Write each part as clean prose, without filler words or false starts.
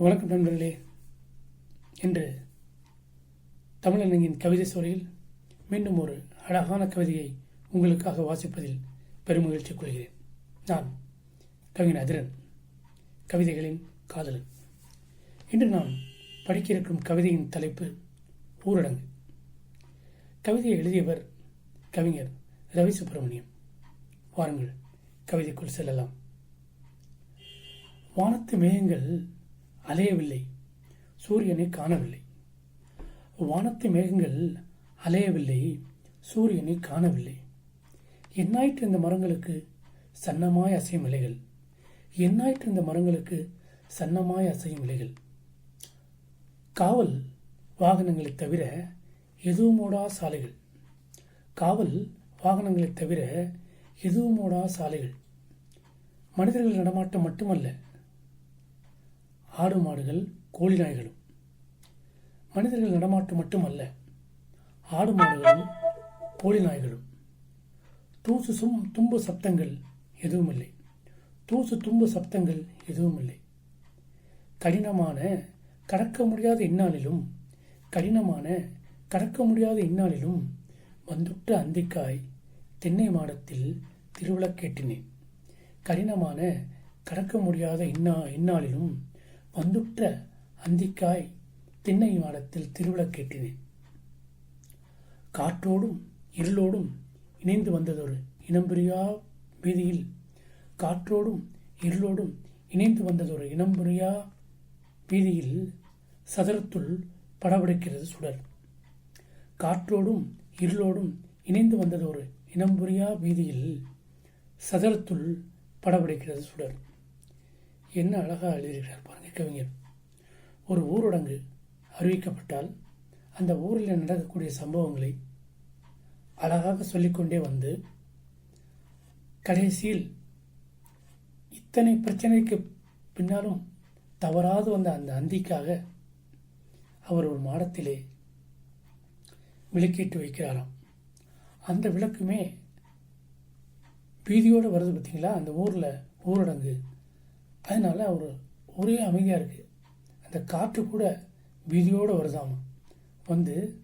வணக்கம் நண்பர்களே. இன்று தமிழனின் கவிதை சோலையில் மீண்டும் ஒரு அழகான கவிதையை உங்களுக்காக வாசிப்பதில் பெருமகிழ்ச்சி கொள்கிறேன். நான் கவிஞர் அதிரன், கவிதைகளின் காதலன். இன்று நான் படிக்க இருக்கும் கவிதையின் தலைப்பு ஊரடங்கு. கவிதையை எழுதியவர் கவிஞர் ரவி சுப்பிரமணியம். வாருங்கள் கவிதைக்குள் செல்லலாம். வானத்து மேகங்கள் அலையவில்லை, சூரியனை காணவில்லை. வானத்து மேகங்கள் அலையவில்லை, சூரியனை காணவில்லை. என்னாயிற்று இந்த மரங்களுக்கு சன்னமாய் அசையும் இலைகள்? என்னாயிற்று இந்த மரங்களுக்கு சன்னமாய் அசையும் இலைகள்? காவல் வாகனங்களைத் தவிர எதுவுமோடா சாலைகள். காவல் வாகனங்களைத் தவிர எதுவுமோடா சாலைகள். மனிதர்கள் நடமாட்டம் மட்டுமல்ல, ஆடு மாடுகள் கோழி நாய்களும். மனிதர்கள் நடமாட்டம் மட்டுமல்ல, ஆடு மாடுகளும் கோழி நாய்களும். தூசு தும்பு சப்தங்கள் எதுவும் இல்லை. தூசு தும்பு சப்தங்கள் எதுவும் இல்லை. கடினமான கடக்க முடியாத இந்நாளிலும், கடினமான கடக்க முடியாத இந்நாளிலும் வந்துட்ட அந்திக்காய் தென்னை மாடத்தில் திருவிளக்கேற்றினேன். கடினமான கடக்க முடியாத இந்நாளிலும் வந்துற்ற அந்திக்காய் திண்ணை மாடத்தில் திருவிளக்கேற்றினேன். காற்றோடும் இருளோடும் இணைந்து வந்ததொரு இனம்புரியா வீதியில், காற்றோடும் இருளோடும் இணைந்து வந்ததொரு இனம்புரியா வீதியில் சதுரத்துள் படபடுக்கிறது சுடர். காற்றோடும் இருளோடும் இணைந்து வந்ததொரு இனம்புரியா வீதியில் சதுரத்துள் படபடுக்கிறது சுடர். என்ன அழகாக எழுதியிருக்கிறார் பாருங்க கவிஞர். ஒரு ஊரடங்கு அறிவிக்கப்பட்டால் அந்த ஊரில் நடக்கக்கூடிய சம்பவங்களை அழகாக சொல்லிக்கொண்டே வந்து கடைசியில் இத்தனை பிரச்சனைக்கு பின்னாலும் தவறாது வந்த அந்த அந்திக்காக அவர் ஒரு மாடத்திலே விளக்கேற்றி வைக்கிறாராம். அந்த விளக்குமே வீதியோடு வருது பார்த்தீங்களா, அந்த ஊரில் ஊரடங்கு. அதனால அவர் ஒரே அமைதியாக இருக்குது. அந்த காற்று கூட வீதியோடு வருதாமா. வந்து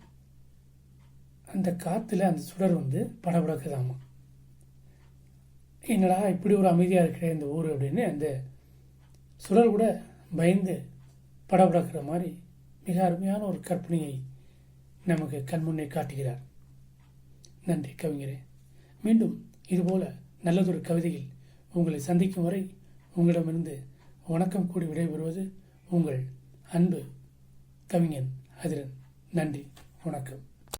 அந்த காற்றுல அந்த சுடர் வந்து படபடக்குதாமா. என்னடா இப்படி ஒரு அமைதியாக இருக்கிற இந்த ஊர் அப்படின்னு அந்த சுடர் கூட பயந்து படபடக்கிற மாதிரி மிக அருமையான ஒரு கற்பனையை நமக்கு கண்முன்னே காட்டுகிறார். நன்றி கவிஞரே. மீண்டும் இதுபோல நல்லதொரு கவிதையில் உங்களை சந்திக்கும் வரை உங்களிடமிருந்து வணக்கம் கூடி விடைபெறுவது உங்கள் அன்பு கவிஞன் அதிரன். நன்றி, வணக்கம்.